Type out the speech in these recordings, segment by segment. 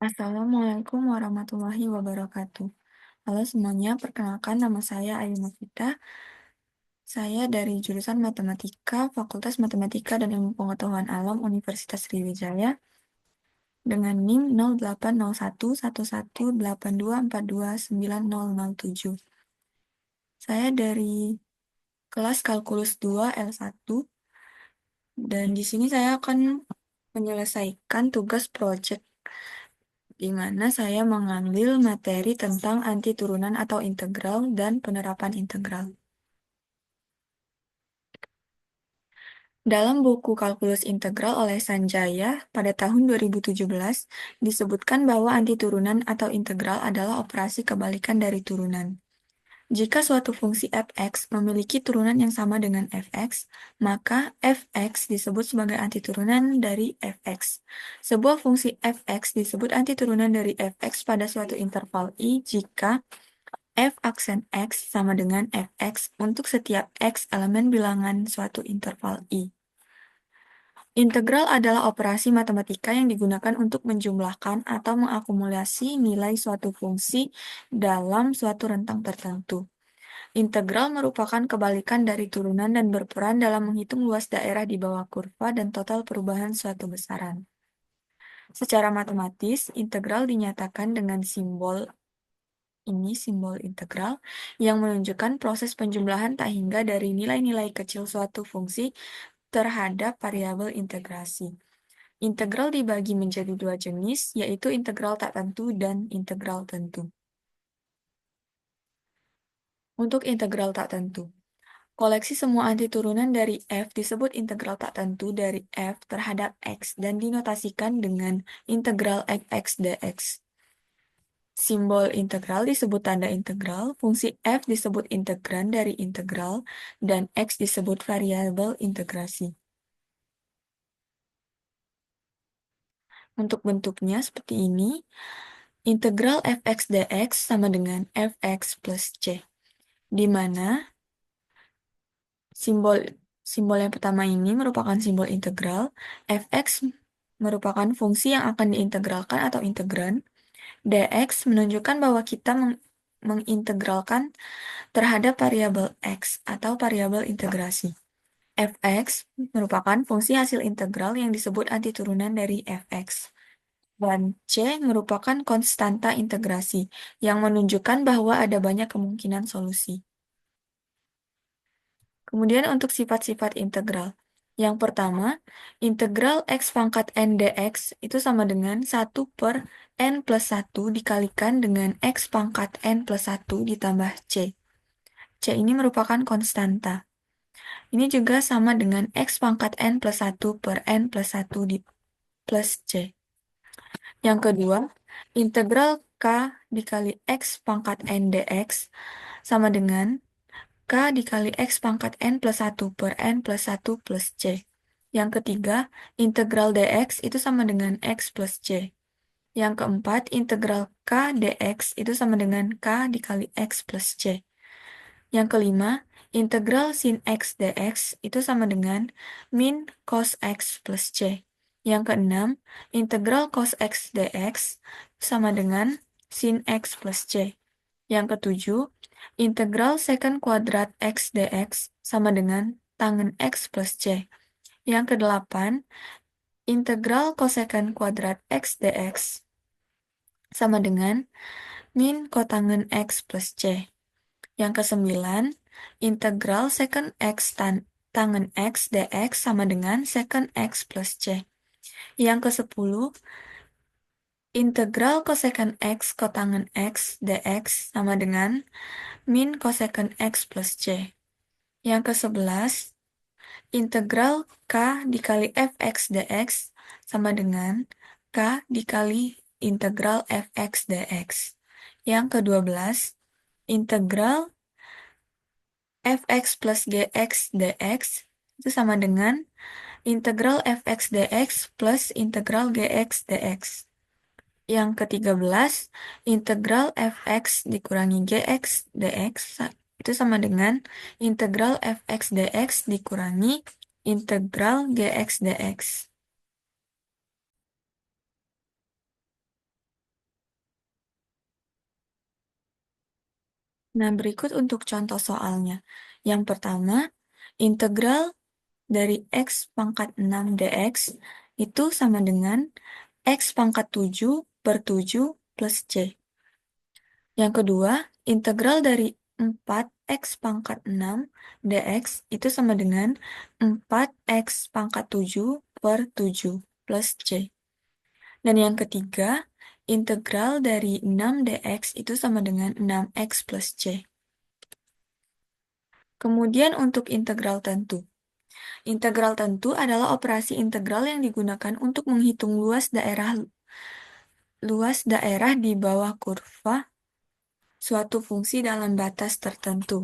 Assalamualaikum warahmatullahi wabarakatuh. Halo semuanya, perkenalkan nama saya Ayu Novita. Saya dari jurusan Matematika, Fakultas Matematika dan Ilmu Pengetahuan Alam Universitas Sriwijaya dengan NIM 08011182429007. Saya dari kelas Kalkulus 2 L1 dan di sini saya akan menyelesaikan tugas proyek di mana saya mengambil materi tentang anti turunan atau integral dan penerapan integral. Dalam buku Kalkulus Integral oleh Sanjaya pada tahun 2017, disebutkan bahwa anti turunan atau integral adalah operasi kebalikan dari turunan. Jika suatu fungsi f(x) memiliki turunan yang sama dengan f(x), maka f(x) disebut sebagai antiturunan dari f(x). Sebuah fungsi f(x) disebut antiturunan dari f(x) pada suatu interval i jika f aksen x sama dengan f(x) untuk setiap x elemen bilangan suatu interval i. Integral adalah operasi matematika yang digunakan untuk menjumlahkan atau mengakumulasi nilai suatu fungsi dalam suatu rentang tertentu. Integral merupakan kebalikan dari turunan dan berperan dalam menghitung luas daerah di bawah kurva dan total perubahan suatu besaran. Secara matematis, integral dinyatakan dengan simbol integral yang menunjukkan proses penjumlahan tak hingga dari nilai-nilai kecil suatu fungsi terhadap variabel integrasi. Integral dibagi menjadi dua jenis, yaitu integral tak tentu dan integral tentu. Untuk integral tak tentu, koleksi semua antiturunan dari f disebut integral tak tentu dari f terhadap x dan dinotasikan dengan integral fx dx. Simbol integral disebut tanda integral, fungsi f disebut integran dari integral, dan x disebut variabel integrasi. Untuk bentuknya seperti ini, integral fx dx sama dengan fx plus c, di mana simbol yang pertama ini merupakan simbol integral, fx merupakan fungsi yang akan diintegralkan atau integran, dx menunjukkan bahwa kita mengintegralkan terhadap variabel x atau variabel integrasi. Fx merupakan fungsi hasil integral yang disebut antiturunan dari fx. Dan C merupakan konstanta integrasi, yang menunjukkan bahwa ada banyak kemungkinan solusi. Kemudian untuk sifat-sifat integral. Yang pertama, integral x pangkat n dx itu sama dengan 1 per n plus 1 dikalikan dengan x pangkat n plus 1 ditambah c. C ini merupakan konstanta. Ini juga sama dengan x pangkat n plus 1 per n plus 1 plus c. Yang kedua, integral k dikali x pangkat n dx sama dengan k dikali x pangkat n plus 1 per n plus 1 plus c. Yang ketiga, integral dx itu sama dengan x plus c. Yang keempat, integral k dx itu sama dengan k dikali x plus c. Yang kelima, integral sin x dx itu sama dengan min cos x plus c. Yang keenam, integral cos x dx sama dengan sin x plus c. Yang ketujuh, integral secant kuadrat x dx sama dengan tangen x plus c. Yang kedelapan, integral cosecant kuadrat x dx sama dengan min kotangen x plus c. Yang kesembilan, integral secant x tangen x dx sama dengan secant x plus c. Yang kesepuluh, integral cosecant x kotangen x dx sama dengan min cosecant x plus c. Yang kesebelas, integral k dikali fx dx sama dengan k dikali integral fx dx. Yang kedua belas, integral fx plus gx dx itu sama dengan integral fx dx plus integral gx dx. Yang ke-13, integral fx dikurangi gx dx itu sama dengan integral fx dx dikurangi integral gx dx. Nah, berikut untuk contoh soalnya. Yang pertama, integral dari x pangkat 6 dx itu sama dengan x pangkat 7 per 7 plus c. Yang kedua, integral dari 4x pangkat 6 dx itu sama dengan 4x pangkat 7 per 7 plus c. Dan yang ketiga, integral dari 6 dx itu sama dengan 6x plus c. Kemudian untuk integral tentu. Integral tentu adalah operasi integral yang digunakan untuk menghitung luas daerah di bawah kurva suatu fungsi dalam batas tertentu.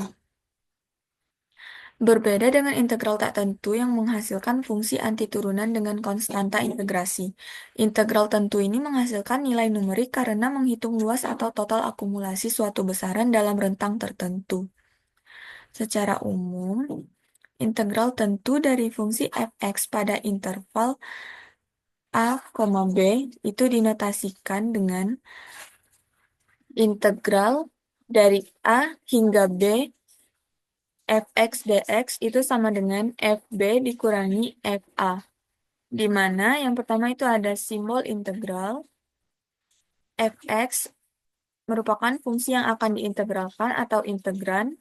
Berbeda dengan integral tak tentu yang menghasilkan fungsi antiturunan dengan konstanta integrasi. Integral tentu ini menghasilkan nilai numerik karena menghitung luas atau total akumulasi suatu besaran dalam rentang tertentu. Secara umum, integral tentu dari fungsi f(x) pada interval a, B itu dinotasikan dengan integral dari a hingga b f(x) dx itu sama dengan fb dikurangi fa, di mana yang pertama itu ada simbol integral. Fx merupakan fungsi yang akan diintegralkan atau integran.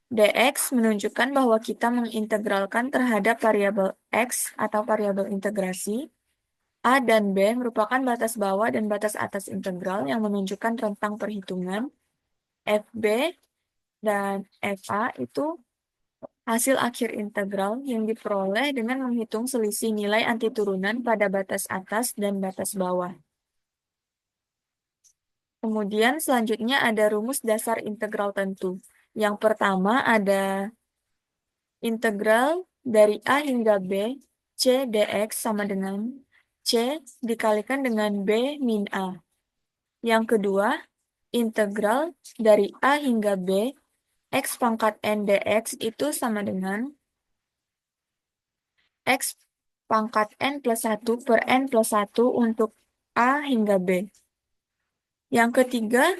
Dx menunjukkan bahwa kita mengintegralkan terhadap variabel x atau variabel integrasi. A dan B merupakan batas bawah dan batas atas integral yang menunjukkan rentang perhitungan. Fb dan Fa itu hasil akhir integral yang diperoleh dengan menghitung selisih nilai antiturunan pada batas atas dan batas bawah. Kemudian selanjutnya ada rumus dasar integral tentu. Yang pertama ada integral dari A hingga B, C dx sama dengan C dikalikan dengan B min A. Yang kedua, integral dari A hingga B, x pangkat n dx itu sama dengan x pangkat n plus 1 per n plus 1 untuk A hingga B. Yang ketiga,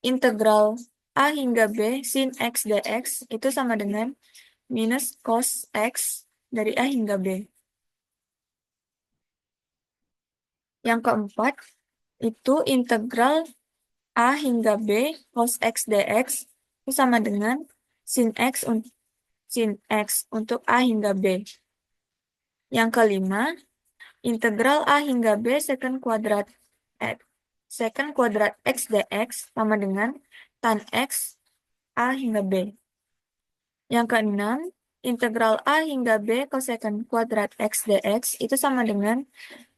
integral A hingga B sin x dx itu sama dengan minus cos x dari A hingga B. Yang keempat, itu integral A hingga B cos x dx itu sama dengan sin x untuk A hingga B. Yang kelima, integral A hingga B secant kuadrat x dx sama dengan tan x A hingga B. Yang keenam, integral A hingga B cosecant kuadrat x dx itu sama dengan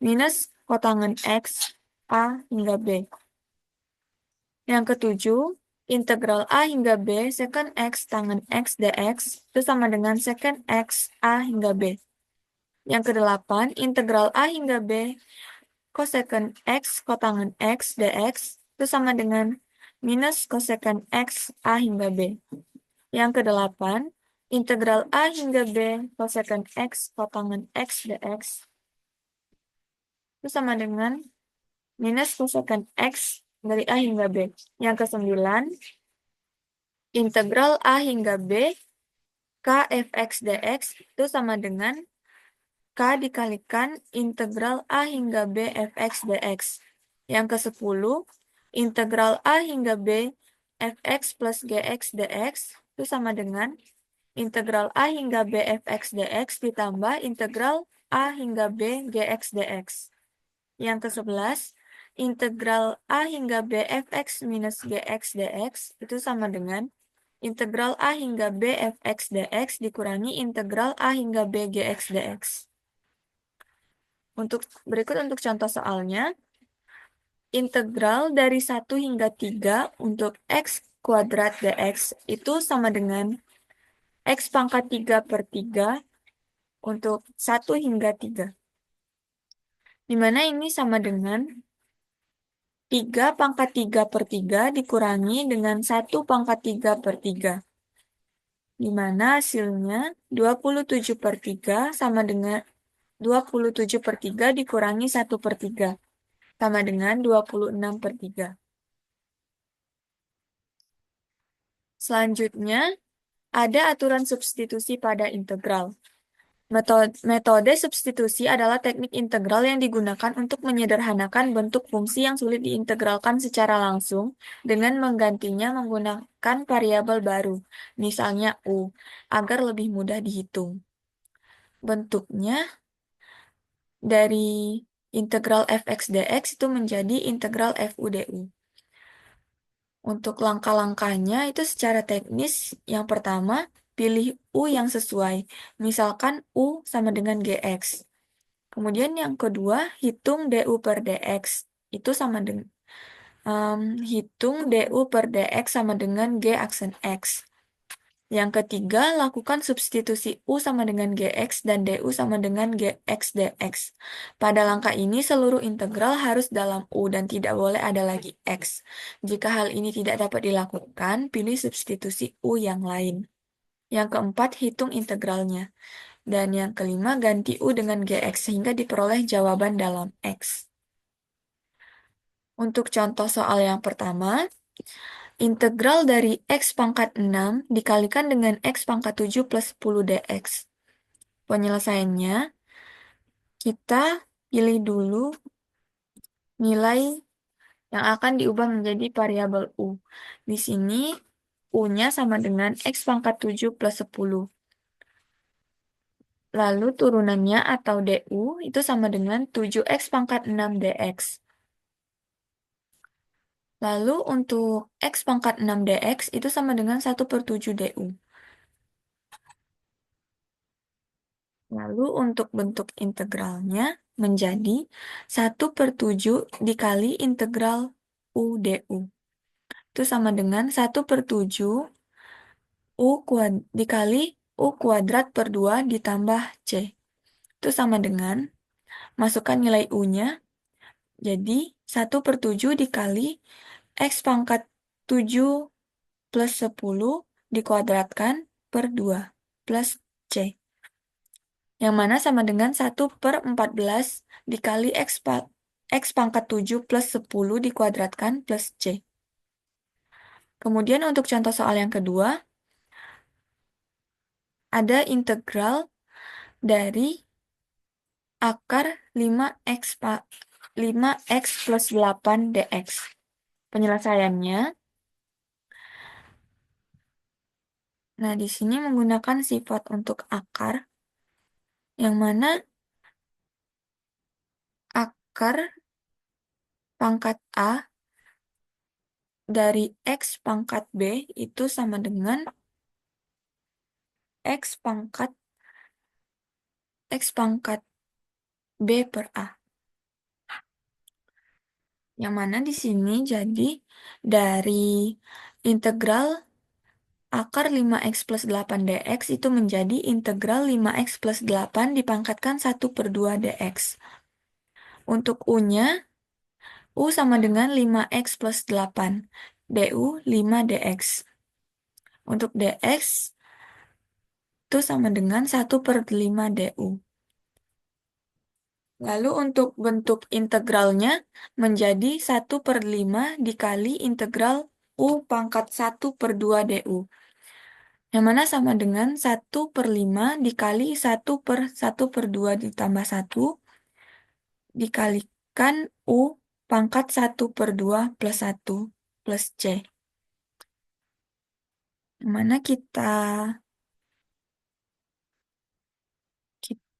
minus kotangan x A hingga B. Yang ketujuh, integral A hingga B secant x tangen x dx itu sama dengan secant x A hingga B. Yang kedelapan, integral A hingga B cosecant x kotangan x dx itu sama dengan minus cosecant x A hingga B. Yang kedelapan, integral A hingga B cosecant x kotangan x dx itu sama dengan minus cosecant x dari A hingga B. Yang kesembilan, integral A hingga B k fx dx itu sama dengan k dikalikan integral A hingga B fx dx. Yang ke-10, integral A hingga B fx plus gx dx itu sama dengan integral A hingga B fx dx ditambah integral A hingga B gx dx. Yang ke-11, integral A hingga B fx minus gx dx itu sama dengan integral A hingga B fx dx dikurangi integral A hingga B gx dx. Berikut untuk contoh soalnya. Integral dari 1 hingga 3 untuk x kuadrat dx itu sama dengan x pangkat 3 per 3 untuk 1 hingga 3. Dimana ini sama dengan 3 pangkat 3 per 3 dikurangi dengan 1 pangkat 3 per 3. Dimana hasilnya 27 per 3 sama dengan 27 per 3 dikurangi 1 per 3. Sama dengan 26 per 3. Selanjutnya, ada aturan substitusi pada integral. Metode substitusi adalah teknik integral yang digunakan untuk menyederhanakan bentuk fungsi yang sulit diintegralkan secara langsung dengan menggantinya menggunakan variabel baru, misalnya u, agar lebih mudah dihitung. Bentuknya dari integral fx dx itu menjadi integral fu du. Untuk langkah-langkahnya itu secara teknis, yang pertama, pilih U yang sesuai. Misalkan U sama dengan GX. Kemudian yang kedua, hitung DU per DX. Itu sama dengan, hitung DU per DX sama dengan G aksen X. Yang ketiga, lakukan substitusi U sama dengan GX dan DU sama dengan GX dx. Pada langkah ini, seluruh integral harus dalam U dan tidak boleh ada lagi X. Jika hal ini tidak dapat dilakukan, pilih substitusi U yang lain. Yang keempat, hitung integralnya. Dan yang kelima, ganti U dengan GX sehingga diperoleh jawaban dalam X. Untuk contoh soal yang pertama, integral dari X pangkat 6 dikalikan dengan X pangkat 7 plus 10 dx. Penyelesaiannya, kita pilih dulu nilai yang akan diubah menjadi variabel U. Di sini, U-nya sama dengan X pangkat 7 plus 10. Lalu turunannya atau DU itu sama dengan 7X pangkat 6 dx. Lalu untuk X pangkat 6 dx itu sama dengan 1 per 7 du. Lalu untuk bentuk integralnya menjadi 1 per 7 dikali integral U du. Itu sama dengan 1 per 7 dikali U kuadrat per 2 ditambah C. Itu sama dengan, masukkan nilai U-nya, jadi 1 per 7 dikali X pangkat 7 plus 10 dikuadratkan per 2 plus C. Yang mana sama dengan 1 per 14 dikali X pangkat 7 plus 10 dikuadratkan plus C. Kemudian untuk contoh soal yang kedua, ada integral dari akar 5x plus 8 dx. Penyelesaiannya, nah di sini menggunakan sifat untuk akar, yang mana akar pangkat A dari X pangkat B itu sama dengan X pangkat B per A. Yang mana di sini jadi dari integral akar 5x plus 8 dx itu menjadi integral 5x plus 8 dipangkatkan 1 per 2 dx. Untuk U-nya, U sama dengan 5x plus 8, du 5 dx. Untuk dx itu sama dengan 1 per 5 du. Lalu untuk bentuk integralnya menjadi 1 per 5 dikali integral U pangkat 1 per 2 du. Yang mana sama dengan 1 per 5 dikali 1 per 1 per 2 ditambah 1 dikalikan U pangkat 1 per 2 plus 1 plus C. Yang mana kita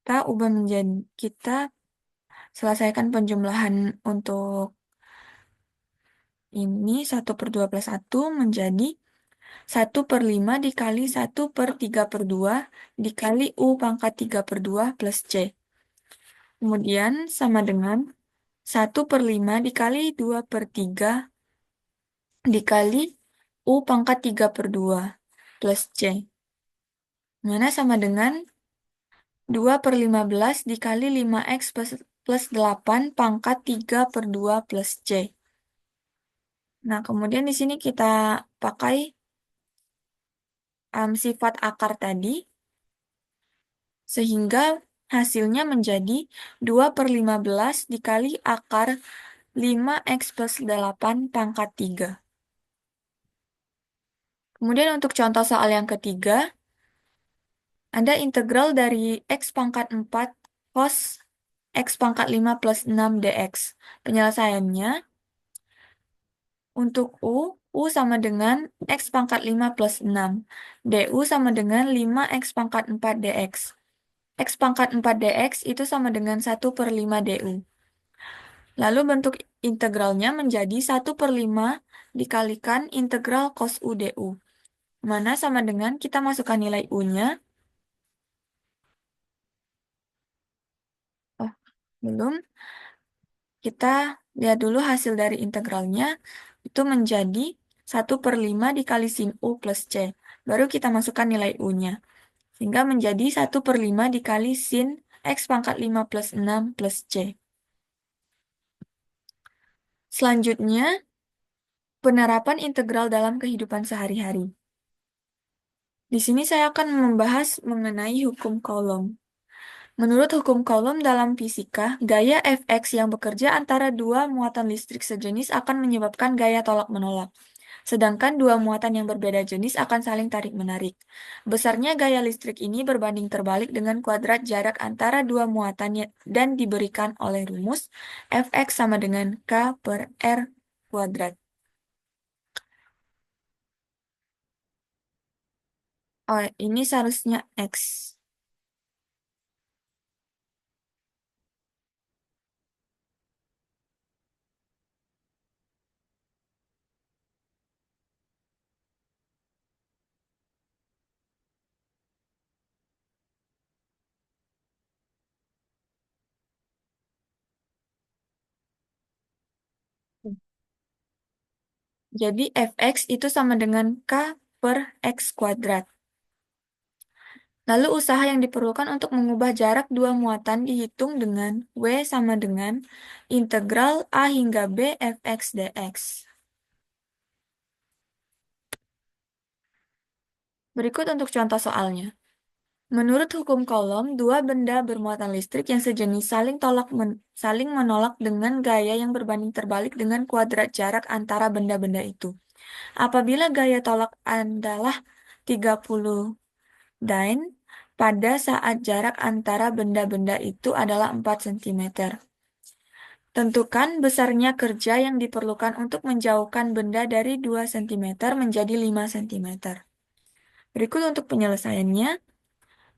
ubah menjadi, kita selesaikan penjumlahan untuk ini 1 per 2 plus 1 menjadi 1 per 5 dikali 1 per 3 per 2 dikali U pangkat 3 per 2 plus C. Kemudian sama dengan 1 per 5 dikali 2 per 3 dikali U pangkat 3 per 2 plus C. Mana sama dengan 2 per 15 dikali 5x plus 8 pangkat 3 per 2 plus C. Nah, kemudian di sini kita pakai sifat akar tadi, sehingga hasilnya menjadi 2 per 15 dikali akar 5x plus 8 pangkat 3. Kemudian untuk contoh soal yang ketiga, ada integral dari X pangkat 4 cos X pangkat 5 plus 6 dx. Penyelesaiannya, untuk U sama dengan X pangkat 5 plus 6. Du sama dengan 5X pangkat 4 dx. X pangkat 4 dx itu sama dengan 1/5 du. Lalu bentuk integralnya menjadi 1/5 dikalikan integral cos U du. Mana sama dengan kita masukkan nilai U-nya. Oh, belum. Kita lihat dulu hasil dari integralnya. Itu menjadi 1/5 dikali sin U plus C. Baru kita masukkan nilai U-nya. Sehingga menjadi 1/5 dikali sin X pangkat 5 plus 6 plus C. Selanjutnya, penerapan integral dalam kehidupan sehari-hari. Di sini saya akan membahas mengenai hukum Coulomb. Menurut hukum Coulomb dalam fisika, gaya Fx yang bekerja antara dua muatan listrik sejenis akan menyebabkan gaya tolak-menolak. Sedangkan dua muatan yang berbeda jenis akan saling tarik-menarik. Besarnya gaya listrik ini berbanding terbalik dengan kuadrat jarak antara dua muatan dan diberikan oleh rumus Fx sama dengan K per R kuadrat. Oh, ini seharusnya X. Jadi Fx itu sama dengan K per X kuadrat. Lalu usaha yang diperlukan untuk mengubah jarak dua muatan dihitung dengan W sama dengan integral A hingga B Fx dx. Berikut untuk contoh soalnya. Menurut hukum Coulomb, dua benda bermuatan listrik yang sejenis saling menolak dengan gaya yang berbanding terbalik dengan kuadrat jarak antara benda-benda itu. Apabila gaya tolak adalah 30 Dyn pada saat jarak antara benda-benda itu adalah 4 cm. Tentukan besarnya kerja yang diperlukan untuk menjauhkan benda dari 2 cm menjadi 5 cm. Berikut untuk penyelesaiannya.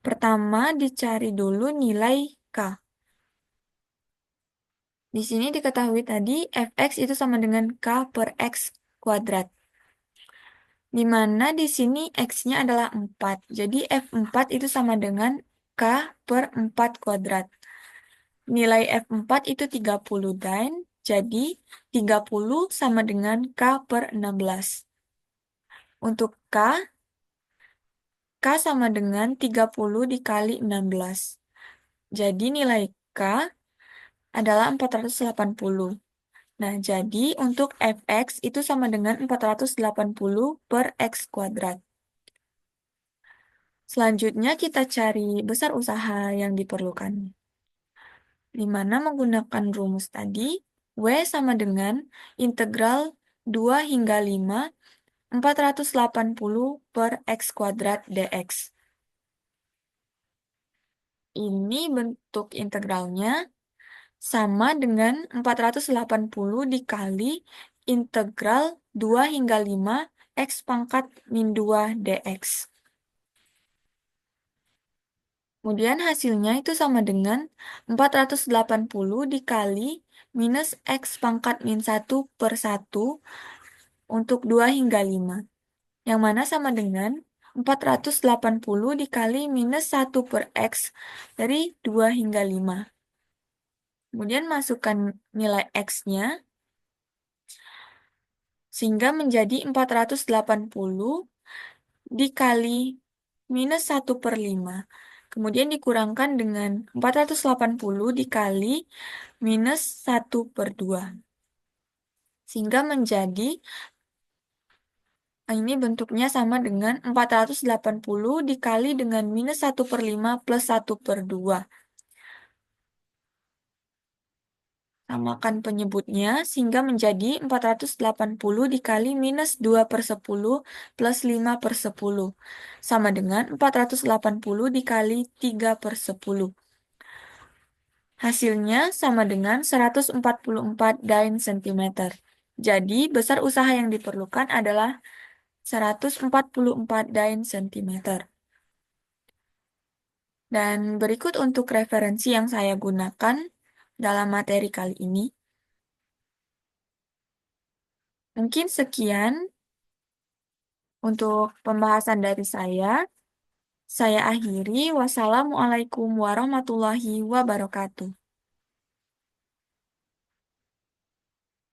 Pertama, dicari dulu nilai K. Di sini diketahui tadi Fx itu sama dengan K per X kuadrat. Di mana di sini X-nya adalah 4. Jadi F4 itu sama dengan K per 4 kuadrat. Nilai F4 itu 30 Dyn. Jadi 30 sama dengan K per 16. Untuk K sama dengan 30 dikali 16. Jadi nilai K adalah 480. Nah, jadi untuk Fx itu sama dengan 480 per X kuadrat. Selanjutnya kita cari besar usaha yang diperlukan. Di mana menggunakan rumus tadi, W sama dengan integral 2 hingga 5, 480 per X kuadrat dx. Ini bentuk integralnya sama dengan 480 dikali integral 2 hingga 5 X pangkat min 2 dx. Kemudian hasilnya itu sama dengan 480 dikali minus X pangkat min 1 per 1 untuk 2 hingga 5. Yang mana sama dengan 480 dikali minus 1 per X dari 2 hingga 5. Kemudian masukkan nilai X-nya, sehingga menjadi 480 dikali minus 1/5. Kemudian dikurangkan dengan 480 dikali minus 1/2. Sehingga menjadi, ini bentuknya sama dengan 480 dikali dengan minus 1/5 plus 1/2. Samakan penyebutnya sehingga menjadi 480 dikali minus 2 per 10 plus 5 per 10. Sama dengan 480 dikali 3 per 10. Hasilnya sama dengan 144 dain centimeter. Jadi, besar usaha yang diperlukan adalah 144 dain centimeter. Dan berikut untuk referensi yang saya gunakan dalam materi kali ini. Mungkin sekian untuk pembahasan dari saya. Saya akhiri. Wassalamualaikum warahmatullahi wabarakatuh.